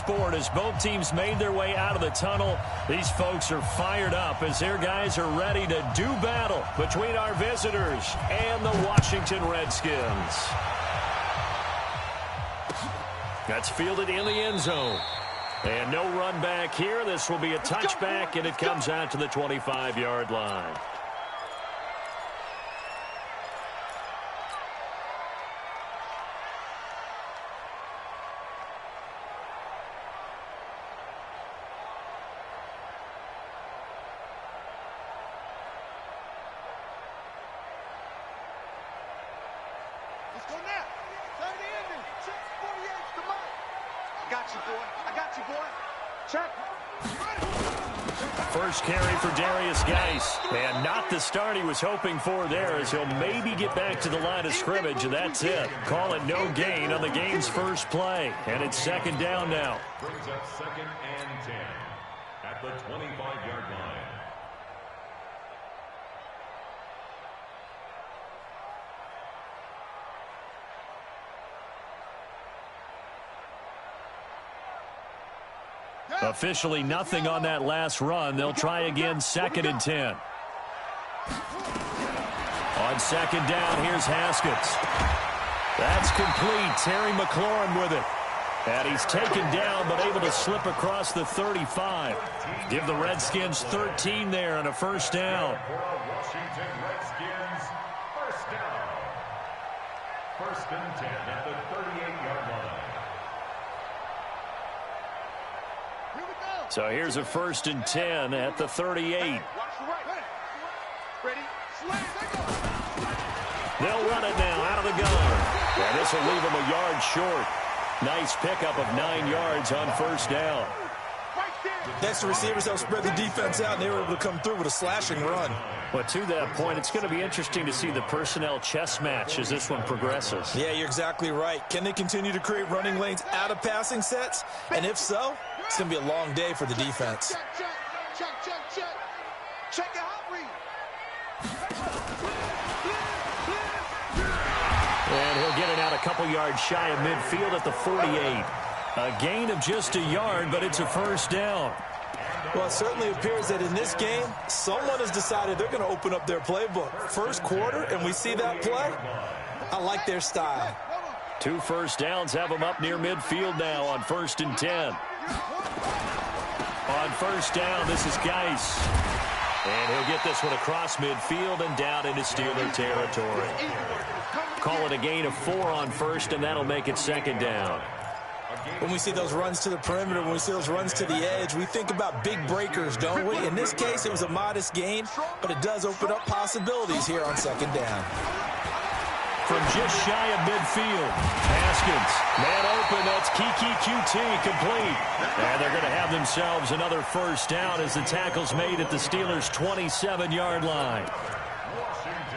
sport as both teams made their way out of the tunnel. These folks are fired up as their guys are ready to do battle between our visitors and the Washington Redskins. That's fielded in the end zone. And no run back here. This will be a touchback, and it comes out to the 25-yard line. First carry for Darius Geis, and not the start he was hoping for there, as he'll maybe get back to the line of scrimmage, and that's it. Call it no gain on the game's first play, and it's second down now. Brings up 2nd and 10 at the 25-yard line. Officially nothing on that last run. They'll try again, 2nd and 10. On second down, here's Haskins. That's complete. Terry McLaurin with it. And he's taken down, but able to slip across the 35. Give the Redskins 13 there and a first down. Washington Redskins, first down. 1st and 10 at the 38-yard line. So here's a 1st and 10 at the 38. They'll run it now out of the gun. And this will leave them a yard short. Nice pickup of 9 yards on first down. Next to receivers, they'll spread the defense out, and they were able to come through with a slashing run. But to that point, it's going to be interesting to see the personnel chess match as this one progresses. Yeah, you're exactly right. Can they continue to create running lanes out of passing sets? And if so, it's going to be a long day for the defense. Check your hot read. And he'll get it out a couple yards shy of midfield at the 48. A gain of just a yard, but it's a first down. Well, it certainly appears that in this game, someone has decided they're going to open up their playbook. First quarter, and we see that play. I like their style. 2 first downs have them up near midfield now on 1st and 10. On first down, this is Geis. And he'll get this one across midfield and down into Steeler territory. Call it a gain of 4 on first, and that'll make it second down. When we see those runs to the perimeter, when we see those runs to the edge, we think about big breakers, don't we? In this case, it was a modest gain, but it does open up possibilities here on second down. From just shy of midfield, Haskins, man open, that's Kiki QT, complete. And they're going to have themselves another first down as the tackle's made at the Steelers' 27-yard line.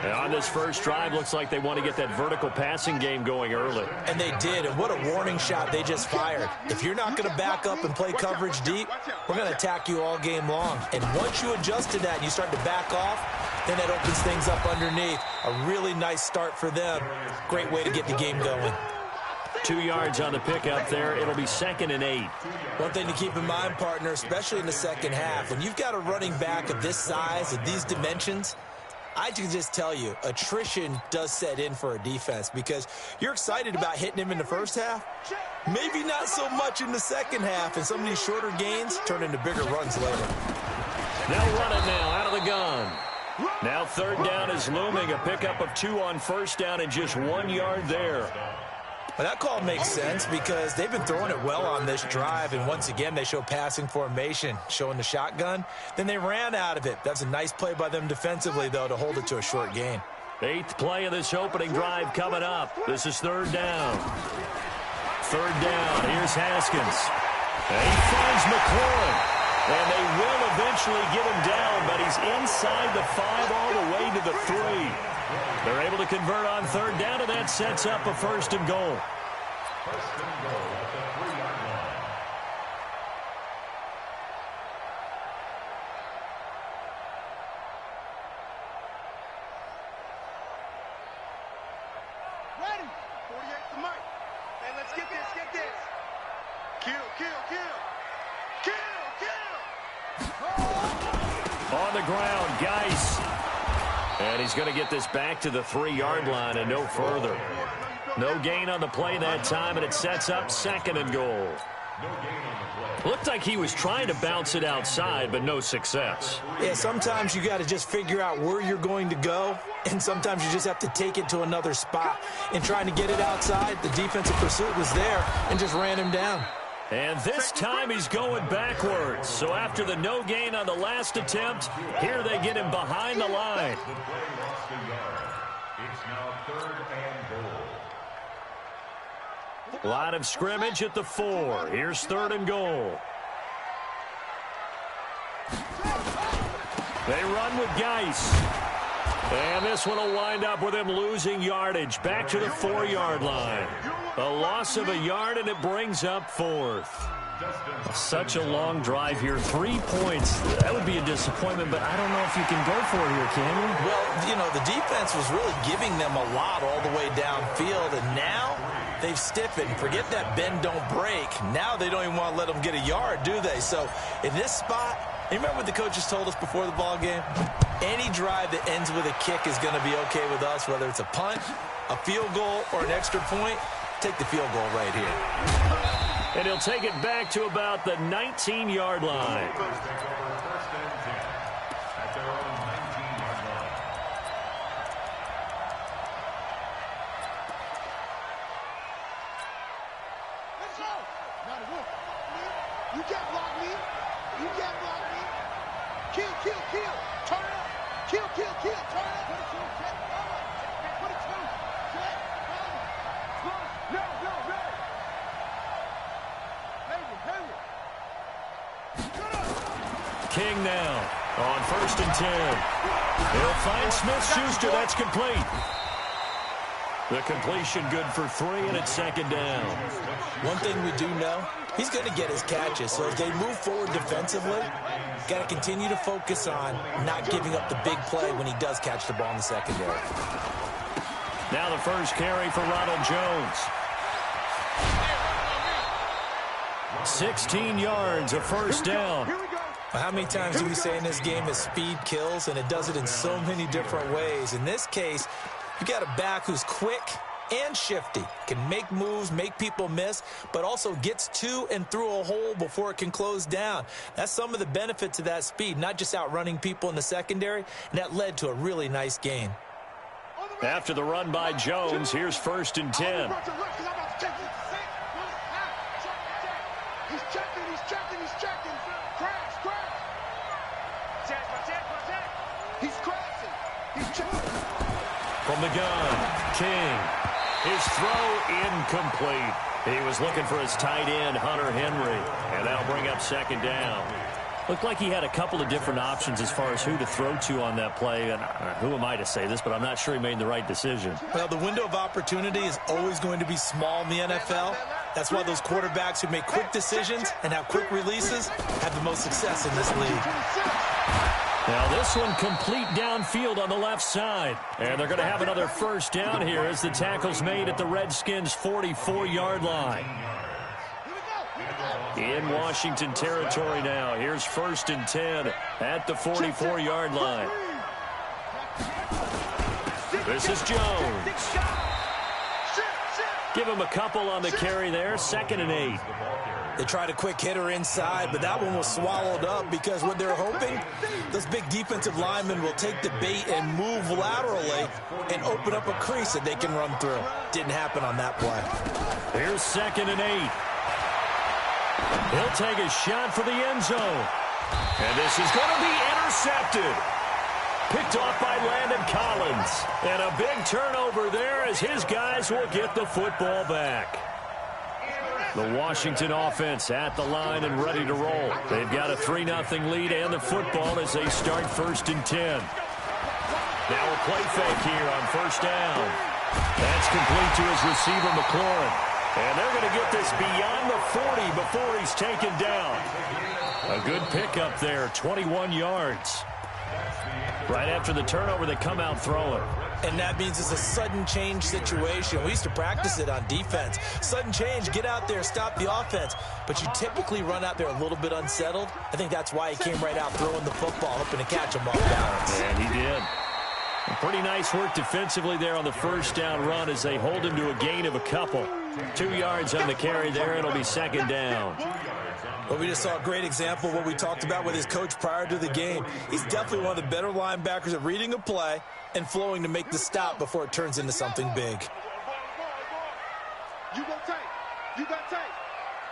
And on this first drive, looks like they want to get that vertical passing game going early. And they did, and what a warning shot they just fired. If you're not going to back up and play coverage deep, we're going to attack you all game long. And once you adjust to that and you start to back off, then that opens things up underneath. A really nice start for them. Great way to get the game going. 2 yards on the pickup there. It'll be 2nd and 8. One thing to keep in mind, partner, especially in the second half, when you've got a running back of this size, of these dimensions, I can just tell you, attrition does set in for a defense because you're excited about hitting him in the first half. Maybe not so much in the second half, and some of these shorter gains turn into bigger runs later. They'll run it now out of the gun. Now third down is looming. A pickup of 2 on first down and just 1 yard there. Well, that call makes sense because they've been throwing it well on this drive, and once again they show passing formation, showing the shotgun. Then they ran out of it. That's a nice play by them defensively, though, to hold it to a short gain. 8th play of this opening drive coming up. This is third down. Third down. Here's Haskins. And he finds McLaurin. And they will eventually get him down, but he's inside the 5 all the way to the 3. They're able to convert on third down, and that sets up a first and goal. First and goal at the 3-yard line. Ready. 48 to Mike. And let's get this, On the ground, Geis. And he's going to get this back to the 3-yard line and no further. No gain on the play that time, and it sets up 2nd and goal. Looked like he was trying to bounce it outside, but no success. Yeah, sometimes you got to just figure out where you're going to go, and sometimes you just have to take it to another spot. And trying to get it outside, the defensive pursuit was there and just ran him down. And this time he's going backwards. So after the no gain on the last attempt, here they get him behind the line. The play lost a yard. It's now 3rd and goal. Line of scrimmage at the 4. Here's 3rd and goal. They run with Geis. And this one will wind up with him losing yardage back to the 4-yard line. A loss of a yard, and it brings up 4th. Such a long drive here. 3 points. That would be a disappointment, but I don't know if you can go for it here, can you? Well, you know, the defense was really giving them a lot all the way downfield, and now they've stiffened. Forget that bend, don't break. Now they don't even want to let them get a yard, do they? So in this spot, you remember what the coaches told us before the ball game? Any drive that ends with a kick is going to be okay with us, whether it's a punt, a field goal, or an extra point. Take the field goal right here. And he'll take it back to about the 19-yard line. Take over 1st and 10 at their own 19-yard line. Let's go. Now the wolf. You can't block me. You can't block me. Kill, kill, kill. Turn it up. Kill, kill, kill. Turn it up. Put it to him. Put it to him. Set. No, no, no. King now on 1st and 10. He'll find Smith-Schuster. That's complete. The completion good for 3, and it's 2nd down. One thing we do know, he's going to get his catches. So as they move forward defensively, got to continue to focus on not giving up the big play when he does catch the ball in the secondary. Now the first carry for Ronald Jones. 16 yards, a 1st down. How many times do we say in this game that speed kills, and it does it in so many different ways? In this case, you got a back who's quick and shifty, can make moves, make people miss, but also gets to and through a hole before it can close down. That's some of the benefits of that speed, not just outrunning people in the secondary, and that led to a really nice gain. After the run by Jones, here's 1st and 10. He's checking, he's checking, he's checking. Crash, crash. He's crashing. He's checking. From the gun, King. His throw incomplete. He was looking for his tight end, Hunter Henry. And that'll bring up 2nd down. Looked like he had a couple of different options as far as who to throw to on that play. And who am I to say this, but I'm not sure he made the right decision. Well, the window of opportunity is always going to be small in the NFL. That's why those quarterbacks who make quick decisions and have quick releases have the most success in this league. Now this one complete downfield on the left side. And they're going to have another 1st down here as the tackle's made at the Redskins' 44-yard line. In Washington territory now. Here's 1st and 10 at the 44-yard line. This is Jones. Give him a couple on the carry there. 2nd and 8. They tried a quick hitter inside, but that one was swallowed up because what they're hoping, those big defensive linemen will take the bait and move laterally and open up a crease that they can run through. Didn't happen on that play. Here's 2nd and 8. He'll take a shot for the end zone. And this is going to be intercepted. Picked off by Landon Collins. And a big turnover there as his guys will get the football back. The Washington offense at the line and ready to roll. They've got a 3-0 lead and the football as they start 1st and 10. Now a play fake here on 1st down. That's complete to his receiver, McLaurin. And they're going to get this beyond the 40 before he's taken down. A good pickup there, 21 yards. Right after the turnover, they come out throwing. And that means it's a sudden change situation. We used to practice it on defense. Sudden change, get out there, stop the offense. But you typically run out there a little bit unsettled. I think that's why he came right out throwing the football, hoping to catch him off balance. And he did. Pretty nice work defensively there on the first down run as they hold him to a gain of a couple. 2 yards on the carry there. It'll be second down. Well, we just saw a great example of what we talked about with his coach prior to the game. He's definitely one of the better linebackers at reading a play and flowing to make the stop before it turns into something big. You go tight. You got tight.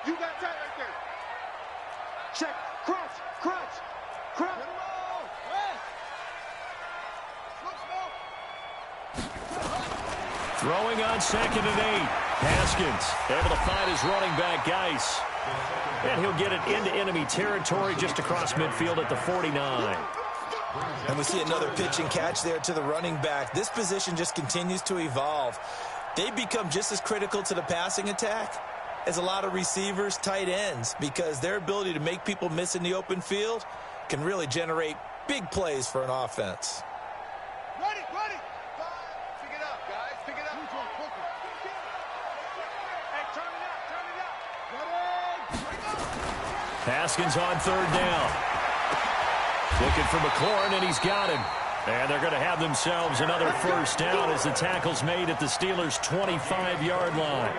You got tight right there. Check. Crunch. Crunch. Crunch. Throwing on 2nd and 8. Haskins able to find his running back, Geis. And he'll get it into enemy territory just across midfield at the 49. And we see another pitch and catch there to the running back. This position just continues to evolve. They become just as critical to the passing attack as a lot of receivers, tight ends, because their ability to make people miss in the open field can really generate big plays for an offense. Ready, ready. Pick it up, guys. Pick it up. Hey, turn it up, turn it up. Ready. Haskins on 3rd down. Looking for McLaurin, and he's got him. And they're going to have themselves another first down as the tackle's made at the Steelers' 25-yard line.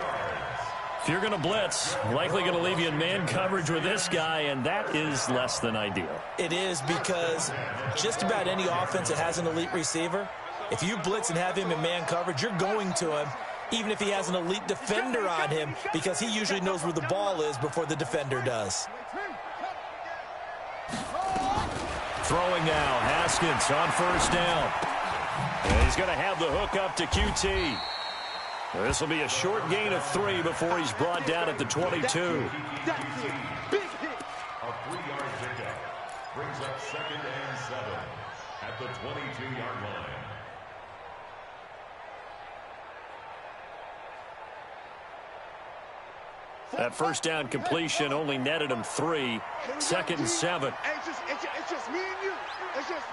If you're going to blitz, likely going to leave you in man coverage with this guy, and that is less than ideal. It is, because just about any offense that has an elite receiver, if you blitz and have him in man coverage, you're going to him, even if he has an elite defender on him, because he usually knows where the ball is before the defender does. Throwing now, Haskins on 1st down. And he's going to have the hook up to QT. This will be a short gain of 3 before he's brought down at the 22. A 3-yard pickup brings up 2nd and 7 at the 22-yard line. That first down completion only netted him 3. 2nd and 7. It's just me and you. It's just...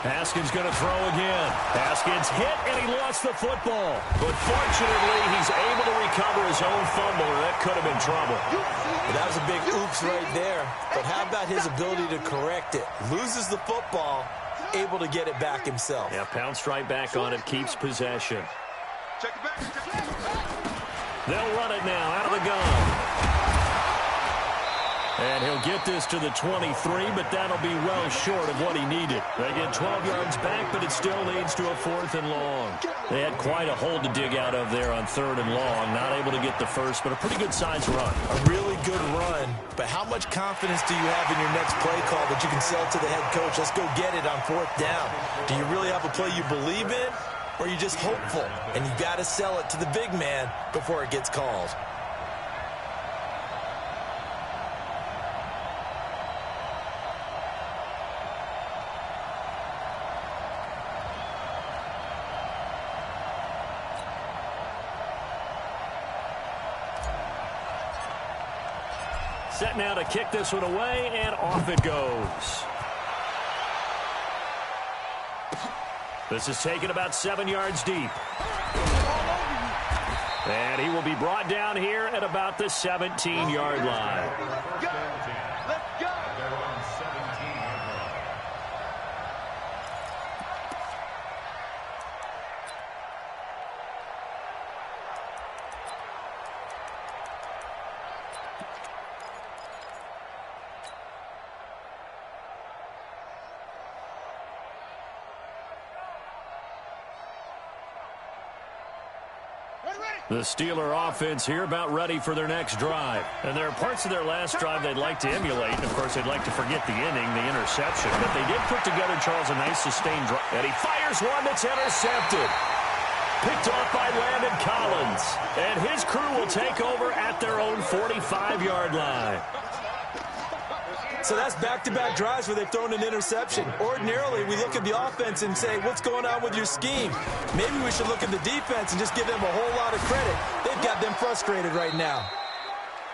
Haskins going to throw again. Haskins hit, and he lost the football. But fortunately, he's able to recover his own fumble, or that could have been trouble. Well, that was a big oops right there. But how about his ability to correct it? Loses the football, able to get it back himself. Yeah, pounced right back on it, keeps possession. Check it back. Check it back. They'll run it now out of the gun. And he'll get this to the 23, but that'll be well short of what he needed. They get 12 yards back, but it still leads to a 4th and long. They had quite a hole to dig out of there on 3rd and long. Not able to get the first, but a pretty good-sized run. A really good run, but how much confidence do you have in your next play call that you can sell to the head coach? Let's go get it on 4th down. Do you really have a play you believe in, or are you just hopeful? And you got to sell it to the big man before it gets called. Set now to kick this one away, and off it goes. This is taken about 7 yards deep. And he will be brought down here at about the 17-yard line. Let's go. They're on 17-yard line. The Steeler offense here about ready for their next drive. And there are parts of their last drive they'd like to emulate. Of course, they'd like to forget the inning, the interception. But they did put together, Charles, a nice sustained drive. And he fires one that's intercepted. Picked off by Landon Collins. And his crew will take over at their own 45-yard line. So that's back-to-back drives where they've thrown an interception. Ordinarily, we look at the offense and say, what's going on with your scheme? Maybe we should look at the defense and just give them a whole lot of credit. They've got them frustrated right now.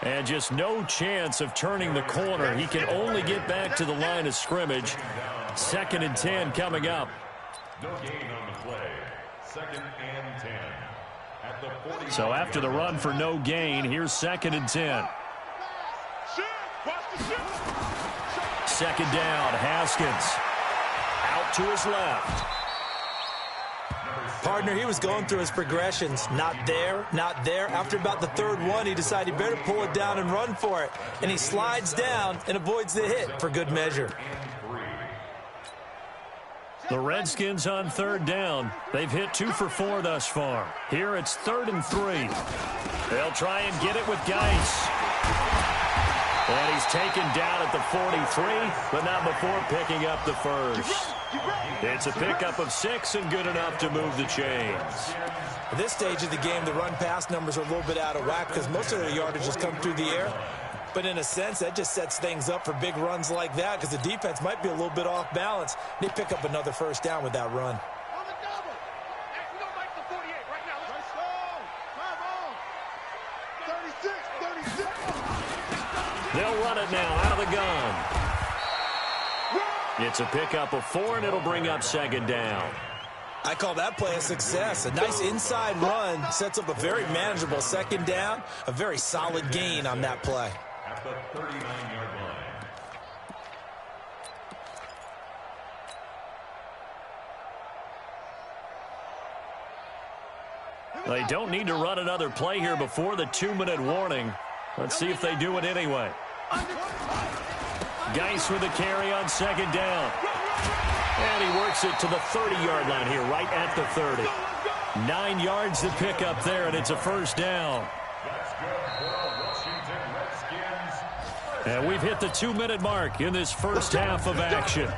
And just no chance of turning the corner. He can only get back to the line of scrimmage. 2nd and 10 coming up. No gain on the play. 2nd and 10. At the 40. So after the run for no gain, here's 2nd and 10. Second down, Haskins. Out to his left. Partner, he was going through his progressions. Not there, not there. After about the 3rd one, he decided he better pull it down and run for it. And he slides down and avoids the hit for good measure. The Redskins on 3rd down. They've hit 2 for 4 thus far. Here it's 3rd and 3. They'll try and get it with Geis. And he's taken down at the 43, but not before picking up the first. It's a pickup of 6 and good enough to move the chains. At this stage of the game, the run-pass numbers are a little bit out of whack because most of their yardage has come through the air. But in a sense, that just sets things up for big runs like that because the defense might be a little bit off balance. They pick up another first down with that run. They'll run it now out of the gun. It's a pickup of 4, and it'll bring up 2nd down. I call that play a success. A nice inside run sets up a very manageable 2nd down. A very solid gain on that play. At the 39-yard line. They don't need to run another play here before the 2-minute warning. Let's see if they do it anyway. Geis with a carry on 2nd down. And he works it to the 30-yard line here, right at the 30. 9 yards to pick up there, and it's a first down. That's good for the Washington Redskins. And we've hit the 2-minute mark in this first half of action.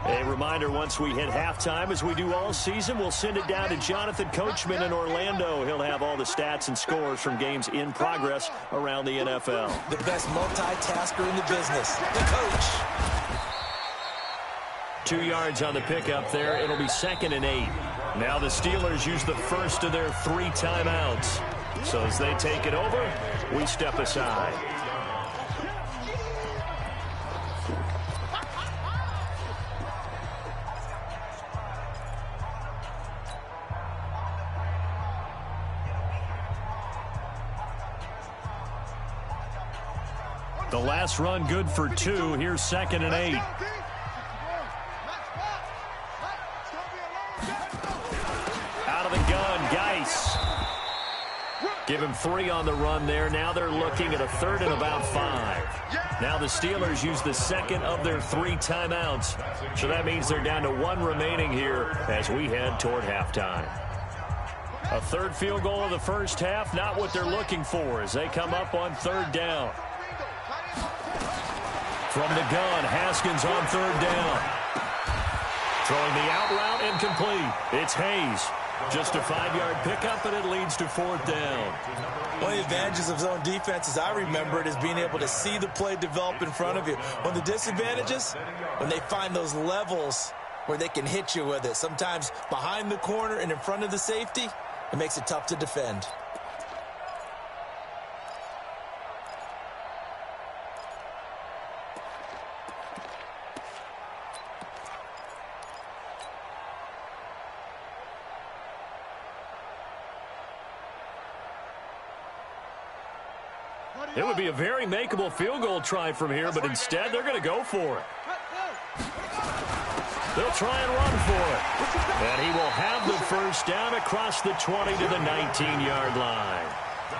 A reminder, once we hit halftime, as we do all season, we'll send it down to Jonathan Coachman in Orlando. He'll have all the stats and scores from games in progress around the NFL. The best multitasker in the business, the coach. 2 yards on the pickup there. It'll be 2nd and 8. Now the Steelers use the first of their 3 timeouts. So as they take it over, we step aside. The last run good for 2. Here's 2nd and 8. Out of the gun, Geis. Give him 3 on the run there. Now they're looking at a 3rd and about 5. Now the Steelers use the 2nd of their 3 timeouts. So that means they're down to 1 remaining here as we head toward halftime. A 3rd field goal of the first half, not what they're looking for as they come up on 3rd down. From the gun, Haskins on 3rd down. Throwing the out route incomplete. It's Hayes. Just a 5-yard pickup, and it leads to 4th down. One of the advantages of zone defense, as I remember it, is being able to see the play develop in front of you. One of the disadvantages, when they find those levels where they can hit you with it. Sometimes behind the corner and in front of the safety, it makes it tough to defend. It would be a very makeable field goal try from here, but instead they're going to go for it. They'll try and run for it. And he will have the first down across the 20 to the 19-yard line.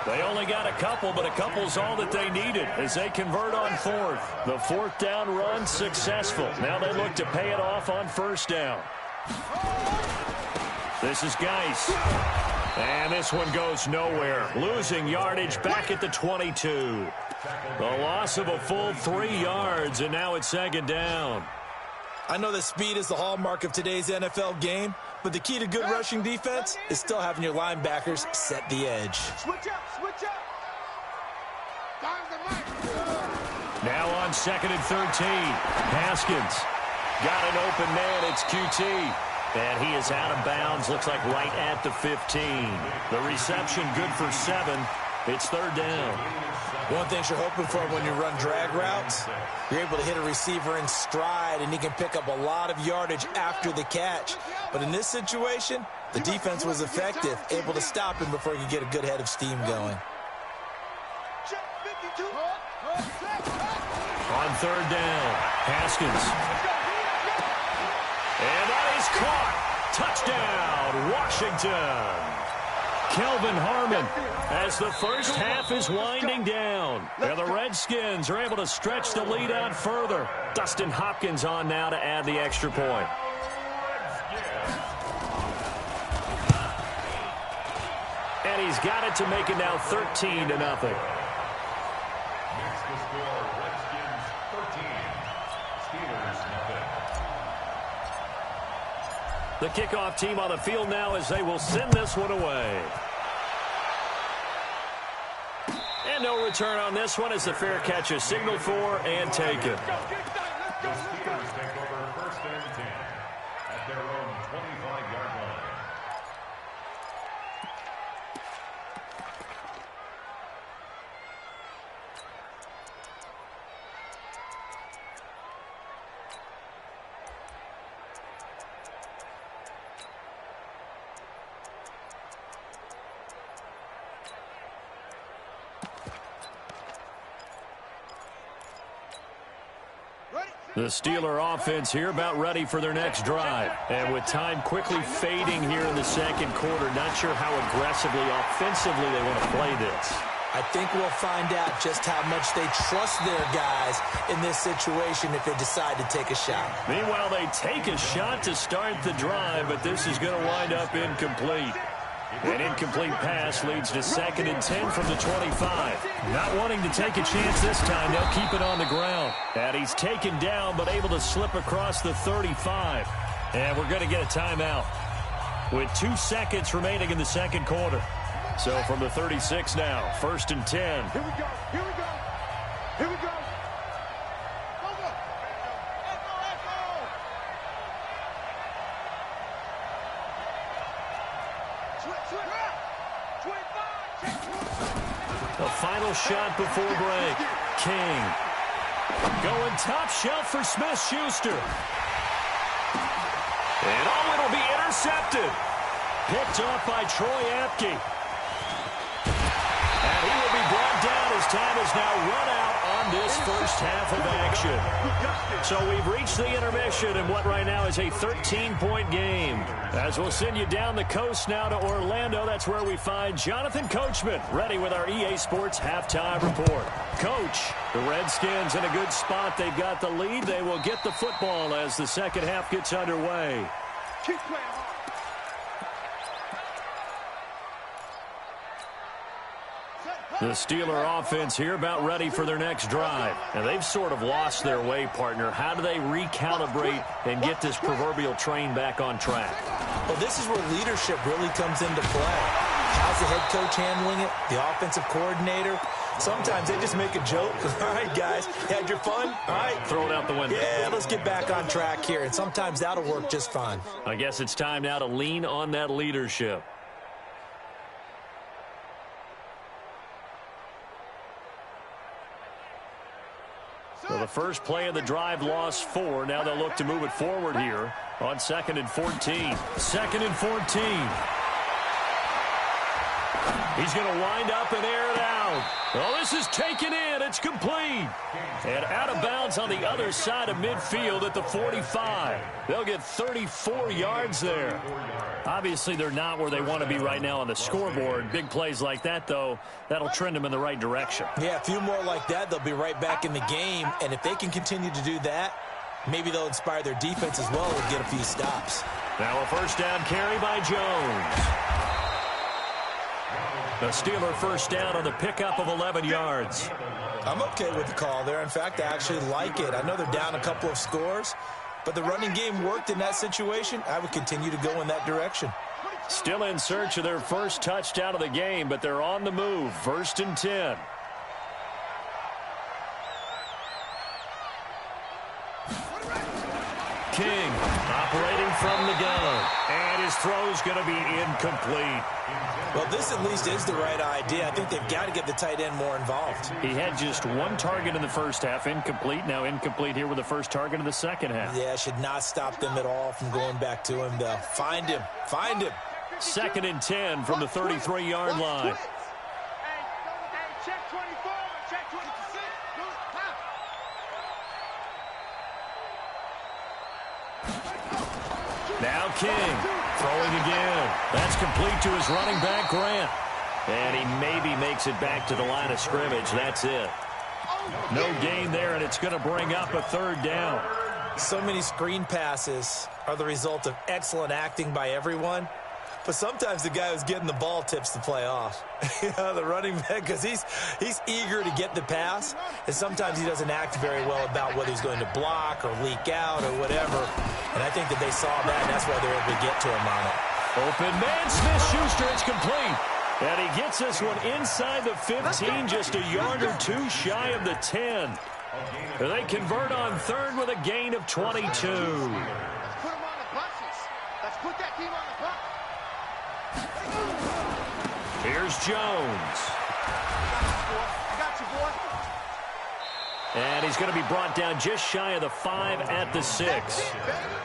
They only got a couple, but a couple's all that they needed as they convert on 4th. The 4th down run successful. Now they look to pay it off on 1st down. This is Geis. And this one goes nowhere. Losing yardage back at the 22. The loss of a full 3 yards, and now it's 2nd down. I know that speed is the hallmark of today's NFL game, but the key to good rushing defense is still having your linebackers set the edge. Switch up, switch up. Now on 2nd and 13. Haskins. Got an open man. It's QT. And he is out of bounds. Looks like right at the 15. The reception good for 7. It's third down. One thing you're hoping for when you run drag routes, you're able to hit a receiver in stride, and he can pick up a lot of yardage after the catch. But in this situation, the defense was effective, able to stop him before he could get a good head of steam going. On third down, Haskins. And that is caught. Touchdown, Washington. Kelvin Harmon as the first half is winding down. And the Redskins are able to stretch the lead out further. Dustin Hopkins on now to add the extra point. And he's got it to make it now 13-0. Next to score, Redskins 13, Steelers nothing. The kickoff team on the field now as they will send this one away. And no return on this one as the fair catch is signaled for and taken. The Steelers take over first and 10 at their own 25-yard line. The Steeler offense here about ready for their next drive. And with time quickly fading here in the second quarter, not sure how aggressively, offensively they want to play this. I think we'll find out just how much they trust their guys in this situation if they decide to take a shot. Meanwhile, they take a shot to start the drive, but this is going to wind up incomplete. An incomplete pass leads to 2nd and 10 from the 25. Not wanting to take a chance this time, they'll keep it on the ground. And he's taken down, but able to slip across the 35. And we're going to get a timeout with 2 seconds remaining in the second quarter. So from the 36 now, 1st and 10. Here we go. Here we go. Here we go. The final shot before break. King going top shelf for Smith-Schuster. And oh, it'll be intercepted. Picked off by Troy Apke. And he will be brought down as time is now run out on this first half of action. So we've reached the intermission in what right now is a 13-point game. As we'll send you down the coast now to Orlando, that's where we find Jonathan Coachman ready with our EA Sports halftime report. Coach, the Redskins in a good spot. They've got the lead. They will get the football as the second half gets underway. Keep playing hard. The Steeler offense here about ready for their next drive. And they've sort of lost their way, partner. How do they recalibrate and get this proverbial train back on track? Well, this is where leadership really comes into play. How's the head coach handling it? The offensive coordinator? Sometimes they just make a joke. All right, guys, you had your fun? All right. Throw it out the window. Yeah, let's get back on track here. And sometimes that'll work just fine. I guess it's time now to lean on that leadership. So the first play of the drive lost 4. Now they'll look to move it forward here on 2nd and 14. 2nd and 14. He's going to wind up and air it out. Oh, this is taken in. It's complete. And out of bounds on the other side of midfield at the 45. They'll get 34 yards there. Obviously, they're not where they want to be right now on the scoreboard. Big plays like that, though, that'll trend them in the right direction. Yeah, a few more like that, they'll be right back in the game. And if they can continue to do that, maybe they'll inspire their defense as well and get a few stops. Now a first down carry by Jones. The Steeler first down on the pickup of 11 yards. I'm okay with the call there. In fact, I actually like it. I know they're down a couple of scores, but the running game worked in that situation. I would continue to go in that direction. Still in search of their first touchdown of the game, but they're on the move. 1st and 10. King operating from the gun. And his throw's going to be incomplete. Well, this at least is the right idea. I think they've got to get the tight end more involved. He had just one target in the first half, incomplete. Now incomplete here with the first target of the second half. Yeah, should not stop them at all from going back to him, though. Find him. Find him. 2nd and 10 from the 33-yard line. Check 24, check 26. Now King throwing again. That's complete to his running back, Grant. And he maybe makes it back to the line of scrimmage. That's it. No gain there, and it's going to bring up a 3rd down. So many screen passes are the result of excellent acting by everyone. But sometimes the guy who's getting the ball tips the play off. The running back, because he's eager to get the pass, and sometimes he doesn't act very well about whether he's going to block or leak out or whatever. And I think that they saw that, and that's why they're able to get to him on it. Open man, Smith-Schuster, it's complete. And he gets this one inside the 15, just a yard or two shy of the 10. They convert on 3rd with a gain of 22. Let's put him on the buses. Let's put that team on the bus. Here's Jones. I got you, boy. And he's going to be brought down just shy of the 5 at the 6.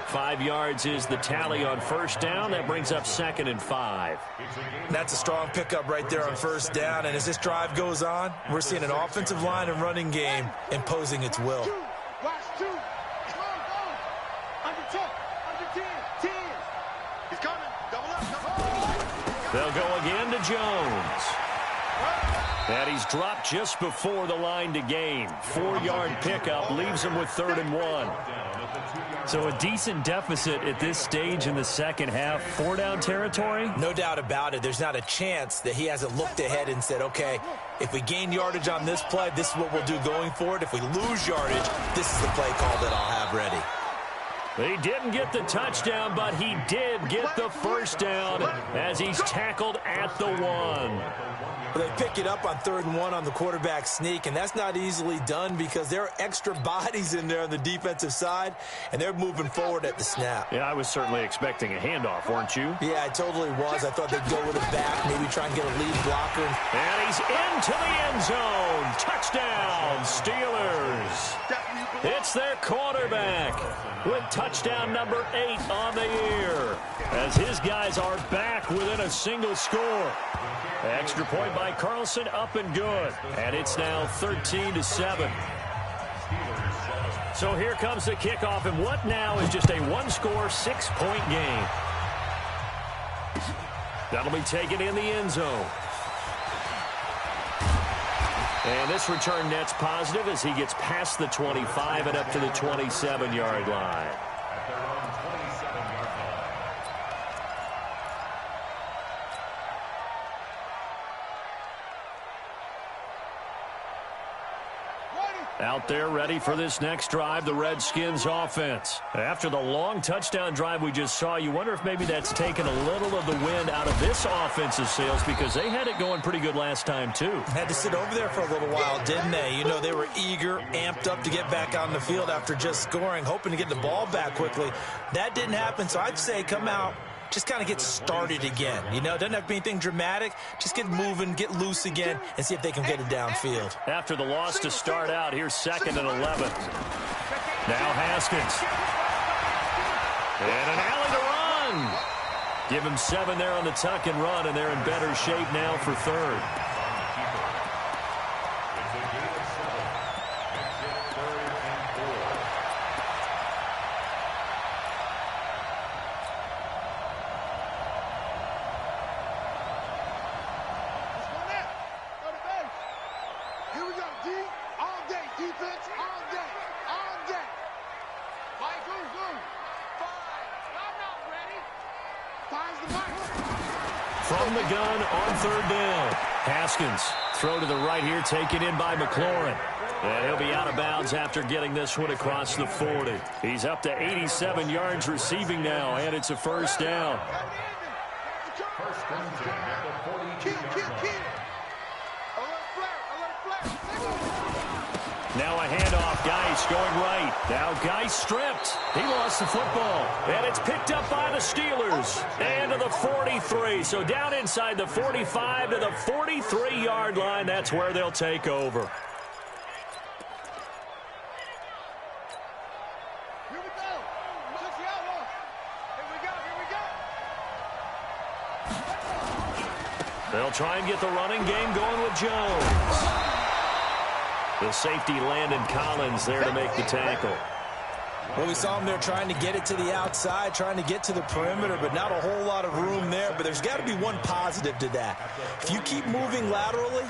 5 yards is the tally on 1st down. That brings up 2nd and 5. That's a strong pickup right there on 1st down. And as this drive goes on, we're seeing an offensive line and running game imposing its will. Watch 2. Come on, go. Under 10. Under 10. 10. He's coming. Double up. Double up. They'll go again to Jones. And he's dropped just before the line to gain. 4-yard pickup leaves him with 3rd and 1. So a decent deficit at this stage in the second half. 4-down territory? No doubt about it. There's not a chance that he hasn't looked ahead and said, okay, if we gain yardage on this play, this is what we'll do going forward. If we lose yardage, this is the play call that I'll have ready. He didn't get the touchdown, but he did get the 1st down as he's tackled at the 1. They pick it up on 3rd and 1 on the quarterback sneak, and that's not easily done because there are extra bodies in there on the defensive side, and they're moving forward at the snap. Yeah, I was certainly expecting a handoff, weren't you? Yeah, I totally was. I thought they'd go with it back, maybe try and get a lead blocker. And he's into the end zone. Touchdown, Steelers. It's their quarterback with touchdown number 8 on the year as his guys are back within a single score. Extra point by Carlson, up and good. And it's now 13-7. So here comes the kickoff, and what now is just a one-score, 6-point game. That'll be taken in the end zone. And this return net's positive as he gets past the 25 and up to the 27-yard line. Out there ready for this next drive, the Redskins offense. After the long touchdown drive we just saw, you wonder if maybe that's taken a little of the wind out of this offensive sails because they had it going pretty good last time too. Had to sit over there for a little while, didn't they? You know, they were eager, amped up to get back on the field after just scoring, hoping to get the ball back quickly. That didn't happen, so I'd say come out, just kind of get started again. You know, it doesn't have to be anything dramatic. Just get moving, get loose again, and see if they can get it downfield. After the loss to start out, here's 2nd and 11. Now Haskins. And an alley to run. Give him 7 there on the tuck and run, and they're in better shape now for 3rd. From the gun on 3rd down. Haskins, throw to the right here, taken in by McLaurin. And he'll be out of bounds after getting this one across the 40. He's up to 87 yards receiving now, and it's a 1st down. Now a handoff. Geis going right. Now Geis stripped. He lost the football. And it's picked up by the Steelers. And to the 43. So down inside the 45 to the 43-yard line. That's where they'll take over. Here we go. Touch the outlaw. Here we go. They'll try and get the running game going with Jones. The safety, Landon Collins, there to make the tackle. Well, we saw him there trying to get it to the outside, trying to get to the perimeter, but not a whole lot of room there. But there's got to be one positive to that. If you keep moving laterally,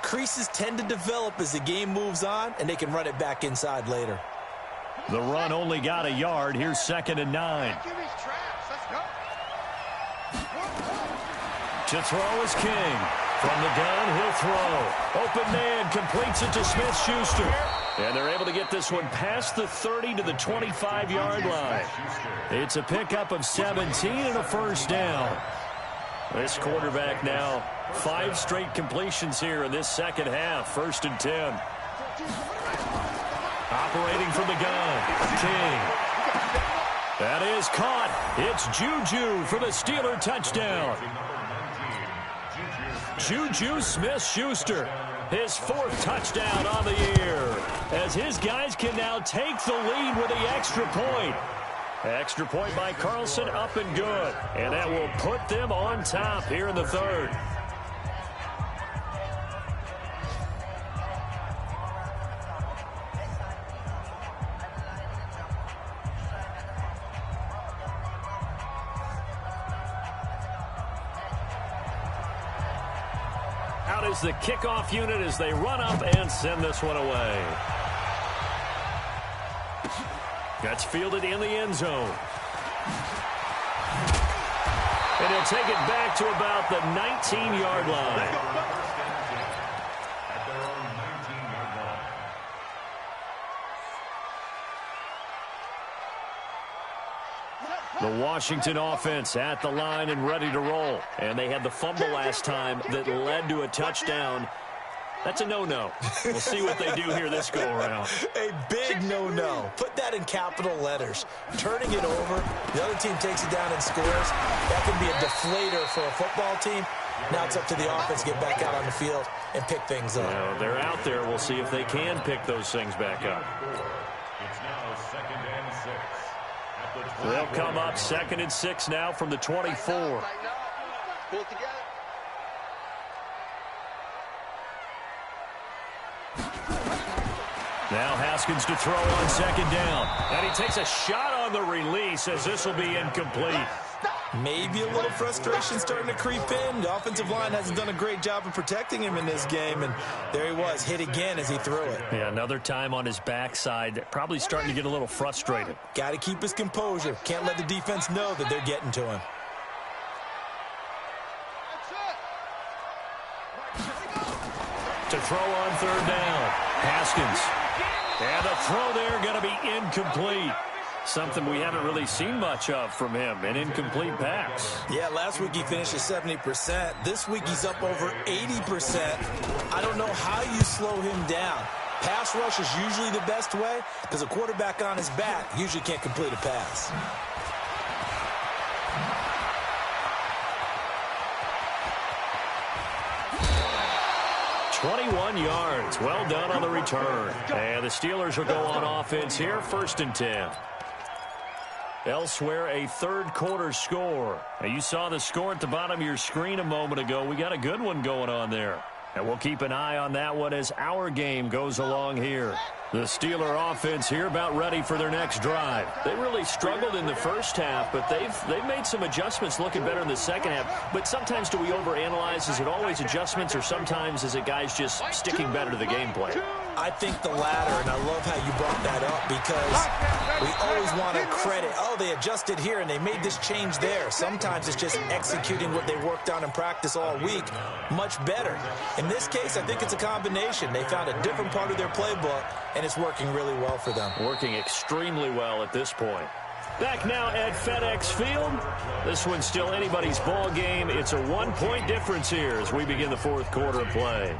creases tend to develop as the game moves on, and they can run it back inside later. The run only got a yard. Here's 2nd and 9. Let's go. To throw is King. From the gun, he'll throw. Open man completes it to Smith-Schuster. And they're able to get this one past the 30 to the 25-yard line. It's a pickup of 17 and a first down. This quarterback now 5 straight completions here in this second half. 1st and 10. Operating from the gun, King. That is caught. It's Juju for the Steeler touchdown. Juju Smith-Schuster, his 4th touchdown on the year, as his guys can now take the lead with the extra point. Extra point by Carlson, up and good. And that will put them on top here in the 3rd. Out is the kickoff unit as they run up and send this one away. That's fielded in the end zone. And he'll take it back to about the 19-yard line. At their own 19-yard line. The Washington offense at the line and ready to roll. And they had the fumble last time that led to a touchdown. That's a no-no. We'll see what they do here this go-around. A big no-no. Put that in capital letters. Turning it over, the other team takes it down and scores. That can be a deflator for a football team. Now it's up to the offense to get back out on the field and pick things up. Well, they're out there. We'll see if they can pick those things back up. It's now 2nd and 6. At the 20. They'll come up 2nd and 6 now from the 24. Pull it together. Now Haskins to throw on 2nd down. And he takes a shot on the release as this will be incomplete. Maybe a little frustration starting to creep in. The offensive line hasn't done a great job of protecting him in this game, and there he was, hit again as he threw it. Yeah, another time on his backside, probably starting to get a little frustrated. Got to keep his composure. Can't let the defense know that they're getting to him. To throw on 3rd down, Haskins. And the throw there going to be incomplete. Something we haven't really seen much of from him, an incomplete pass. Yeah, last week he finished at 70%. This week he's up over 80%. I don't know how you slow him down. Pass rush is usually the best way because a quarterback on his back usually can't complete a pass. "21 yards. Well done on the return. And the Steelers will go on offense here, 1st and 10. Elsewhere, a 3rd quarter score. Now, you saw the score at the bottom of your screen a moment ago. We got a good one going on there. And we'll keep an eye on that one as our game goes along here. The Steeler offense here about ready for their next drive. They really struggled in the first half, but they've made some adjustments looking better in the second half. But sometimes do we overanalyze? Is it always adjustments, or sometimes is it guys just sticking better to the game plan? I think the latter, and I love how you brought that up because we always want to credit, oh, they adjusted here and they made this change there. Sometimes it's just executing what they worked on in practice all week much better. In this case, I think it's a combination. They found a different part of their playbook, and it's working really well for them. Working extremely well at this point. Back now at FedEx Field. This one's still anybody's ball game. It's a 1-point difference here as we begin the 4th quarter of play.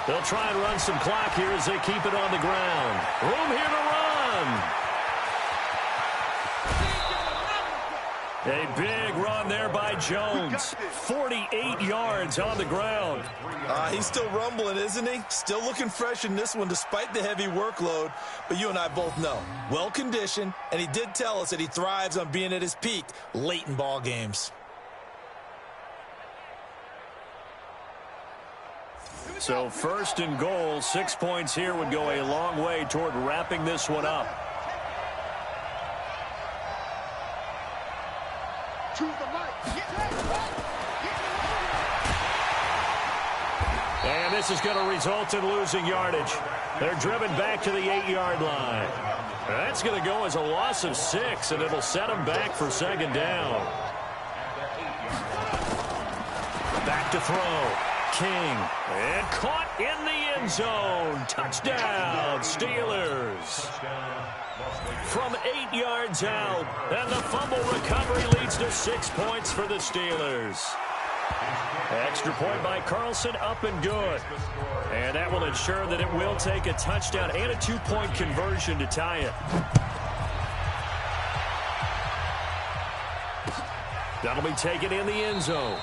They'll try and run some clock here as they keep it on the ground. Room here to run. A big run there by Jones. 48 yards on the ground. He's still rumbling, isn't he? Still looking fresh in this one despite the heavy workload. But you and I both know, well-conditioned, and he did tell us that he thrives on being at his peak late in ball games. So 1st and goal, 6 points here would go a long way toward wrapping this one up. And this is going to result in losing yardage. They're driven back to the 8-yard line. That's going to go as a loss of 6, and it'll set them back for 2nd down. Back to throw. King, and caught in the end zone. Touchdown, Steelers. From 8 yards out, and the fumble recovery leads to 6 points for the Steelers. Extra point by Carlson, up and good. And that will ensure that it will take a touchdown and a 2-point conversion to tie it. That'll be taken in the end zone.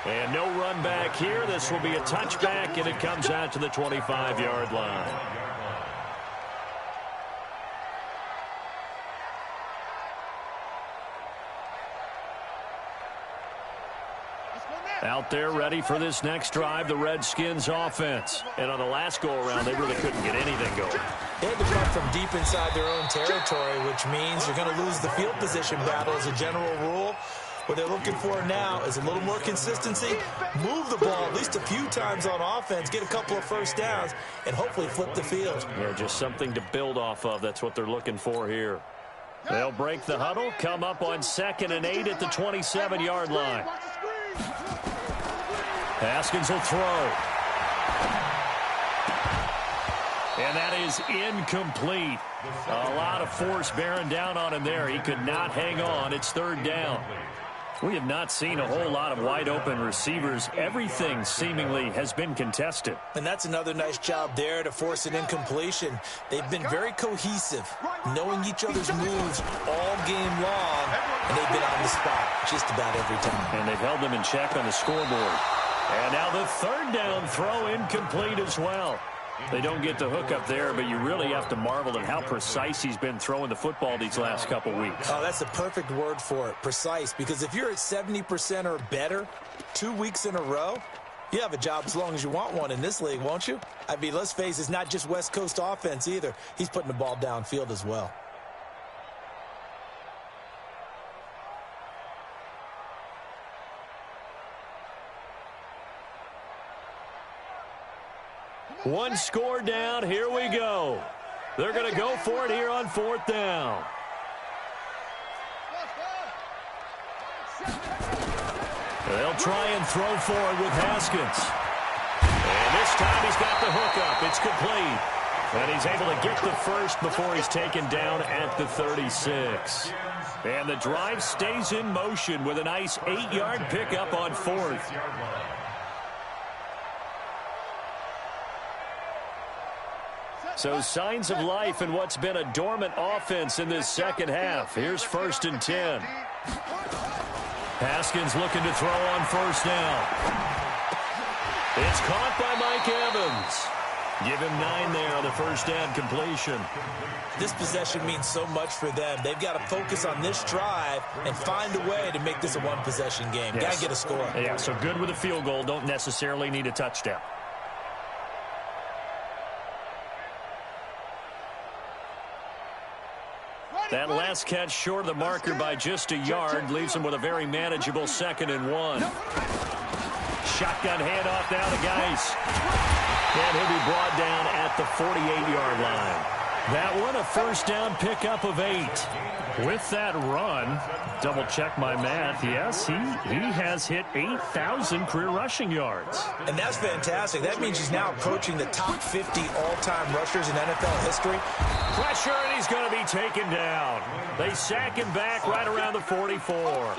And no run back here. This will be a touchback, and it comes out to the 25-yard line. Out there ready for this next drive, the Redskins offense. And on the last go-around, they really couldn't get anything going. They had to come from deep inside their own territory, which means you're going to lose the field position battle as a general rule. What they're looking for now is a little more consistency, move the ball at least a few times on offense, get a couple of first downs, and hopefully flip the field. Yeah, just something to build off of. That's what they're looking for here. They'll break the huddle, come up on 2nd and 8 at the 27-yard line. Haskins will throw. And that is incomplete. A lot of force bearing down on him there. He could not hang on. It's 3rd down. We have not seen a whole lot of wide-open receivers. Everything seemingly has been contested. And that's another nice job there to force an incompletion. They've been very cohesive, knowing each other's moves all game long, and they've been on the spot just about every time. And they've held them in check on the scoreboard. And now the 3rd down throw incomplete as well. They don't get the hook up there, but you really have to marvel at how precise he's been throwing the football these last couple weeks. Oh, that's a perfect word for it, precise, because if you're at 70% or better 2 weeks in a row, you have a job as long as you want one in this league, won't you? I mean, let's face it, it's not just West Coast offense either. He's putting the ball downfield as well. One score down. Here we go. They're going to go for it here on 4th down. They'll try and throw forward with Haskins. And this time he's got the hook up. It's complete. And he's able to get the first before he's taken down at the 36. And the drive stays in motion with a nice 8-yard pickup on 4th. So signs of life in what's been a dormant offense in this second half. Here's 1st and 10. Haskins looking to throw on 1st down. It's caught by Mike Evans. Give him 9 there on the 1st down completion. This possession means so much for them. They've got to focus on this drive and find a way to make this a one-possession game. Yes. Got to get a score. Yeah, so good with a field goal. Don't necessarily need a touchdown. That last catch short of the marker by just a yard leaves him with a very manageable 2nd and 1. Shotgun handoff now to Geis. And he'll be brought down at the 48-yard line. That one a 1st down pickup of 8. With that run, double check my math. Yes, he has hit 8,000 career rushing yards. And that's fantastic. That means he's now approaching the top 50 all-time rushers in NFL history. Pressure, and he's going to be taken down. They sack him back right around the 44.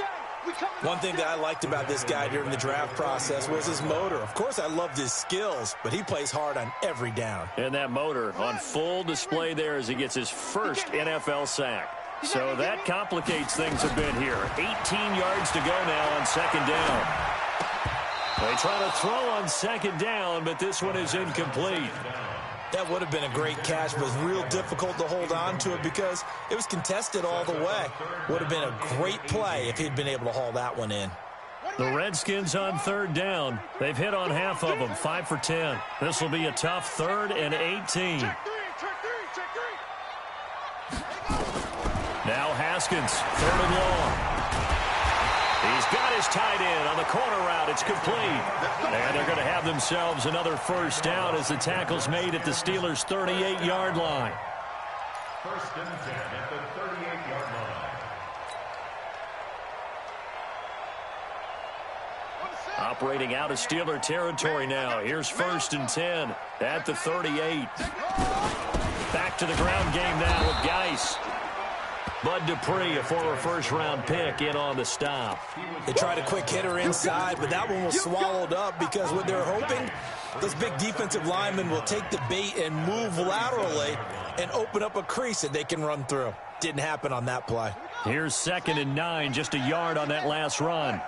One thing that I liked about this guy during the draft process was his motor. Of course, I loved his skills, but he plays hard on every down. And that motor on full display there as he gets his first NFL sack. So that complicates things a bit here. 18 yards to go now on second down. They try to throw on second down, but this one is incomplete. That would have been a great catch, but it was real difficult to hold on to it because it was contested all the way. Would have been a great play if he'd been able to haul that one in. The Redskins on third down. They've hit on half of them, 5 for 10. This will be a tough 3rd and 18. Now Haskins, 3rd and long. He's got his tight end on the corner route. It's complete. And they're going to have themselves another first down as the tackle's made at the Steelers' 38-yard line. 1st and 10 at the 38-yard line. Operating out of Steeler territory now. Here's 1st and 10 at the 38. Back to the ground game now with Geis. Bud Dupree, a former first-round pick, in on the stop. They tried a quick hitter inside, but that one was swallowed up because what they're hoping, those big defensive linemen will take the bait and move laterally and open up a crease that they can run through. Didn't happen on that play. Here's 2nd and 9, just a yard on that last run.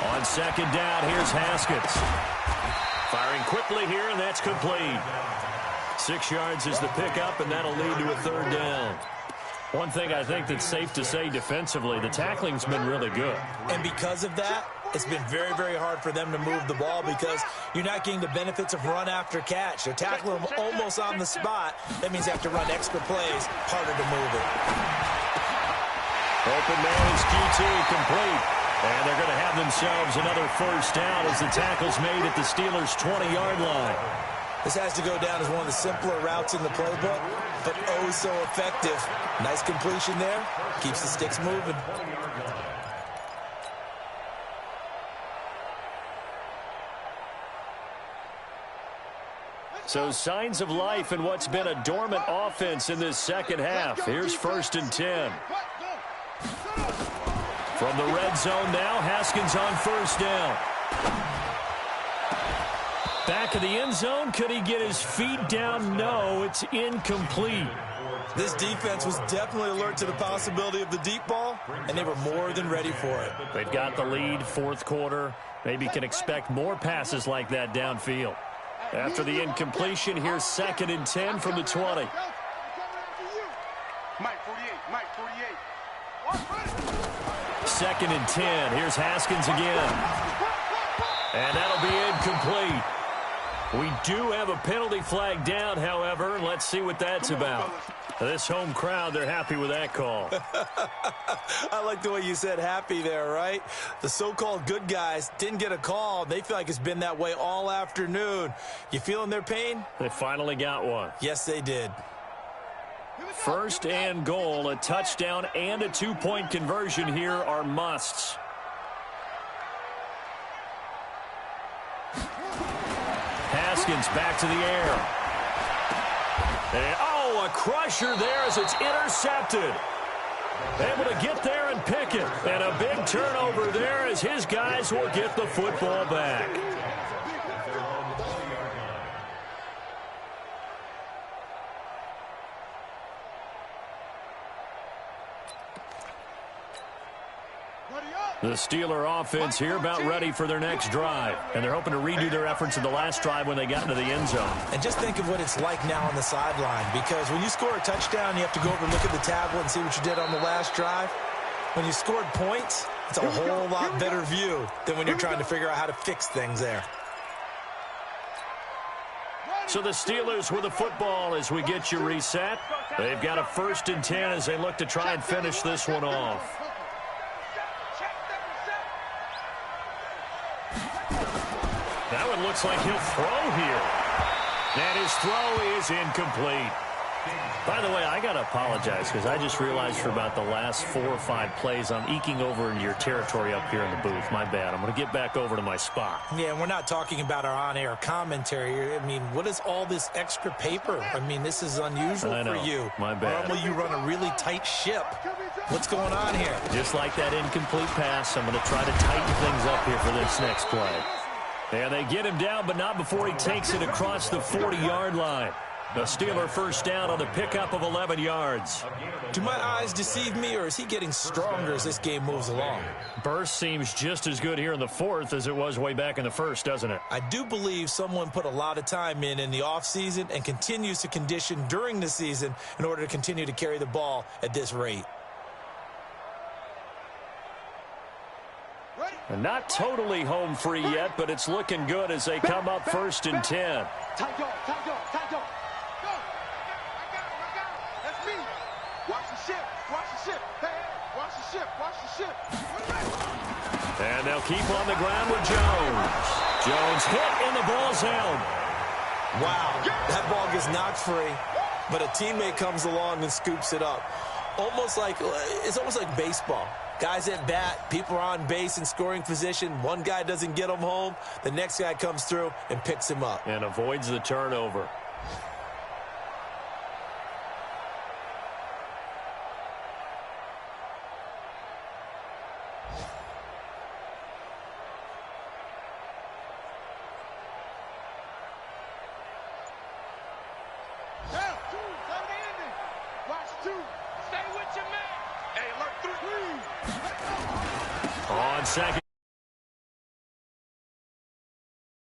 On 2nd down, here's Haskins. Firing quickly here, and that's complete. 6 yards is the pickup, and that'll lead to a 3rd down. One thing I think that's safe to say defensively, the tackling's been really good. And because of that, it's been very, very hard for them to move the ball because you're not getting the benefits of run after catch. They're tackling them almost on the spot. That means they have to run extra plays, harder to move it. Open man is Q2, complete. And they're going to have themselves another first down as the tackle's made at the Steelers' 20-yard line. This has to go down as one of the simpler routes in the playbook, but oh so effective. Nice completion there. Keeps the sticks moving. So signs of life in what's been a dormant offense in this second half. Here's 1st and 10. From the red zone now, Haskins on first down. Back of the end zone, could he get his feet down? No, it's incomplete. This defense was definitely alert to the possibility of the deep ball, and they were more than ready for it. They've got the lead, 4th quarter. Maybe can expect more passes like that downfield. After the incompletion, here's 2nd and 10 from the 20. Mike 48, Mike 48. 2nd and 10. Here's Haskins again. And that'll be incomplete. We do have a penalty flag down, however. Let's see what that's about. This home crowd, they're happy with that call. I like the way you said happy there, right? The so-called good guys didn't get a call. They feel like it's been that way all afternoon. You feeling their pain? They finally got one. Yes, they did. 1st and goal, a touchdown and a 2-point conversion here are musts. Haskins back to the air. And, a crusher there as it's intercepted. Able to get there and pick it. And a big turnover there as his guys will get the football back. The Steeler offense here about ready for their next drive. And they're hoping to redo their efforts in the last drive when they got into the end zone. And just think of what it's like now on the sideline, because when you score a touchdown, you have to go over and look at the tablet and see what you did on the last drive. When you scored points, it's a whole lot better view than when you're trying to figure out how to fix things there. So the Steelers with the football as we get you reset. They've got a 1st and 10 as they look to try and finish this one off. That one looks like he'll throw here. And his throw is incomplete. By the way, I got to apologize because I just realized for about the last 4 or 5 plays, I'm eking over into your territory up here in the booth. My bad. I'm going to get back over to my spot. Yeah, and we're not talking about our on-air commentary. I mean, what is all this extra paper? I mean, this is unusual for you. My bad. Normally you run a really tight ship. What's going on here? Just like that incomplete pass, I'm going to try to tighten things up here for this next play. And they get him down, but not before he takes it across the 40-yard line. The Steeler first down on the pickup of 11 yards. Do my eyes deceive me, or is he getting stronger as this game moves along? Burst seems just as good here in the fourth as it was way back in the first, doesn't it? I do believe someone put a lot of time in the offseason and continues to condition during the season in order to continue to carry the ball at this rate. And not totally home free yet, but it's looking good as they come up 1st and 10. Tight dog, tight dog, tight dog. Go. I got him. That's me. Watch the ship. Watch the ship. Hey, watch the ship. Watch the ship. And they'll keep on the ground with Jones. Jones hit and the ball's held. Wow, that ball gets knocked free, but a teammate comes along and scoops it up. It's almost like baseball. Guys at bat, people are on base in scoring position. One guy doesn't get him home. The next guy comes through and picks him up. And avoids the turnover. On second.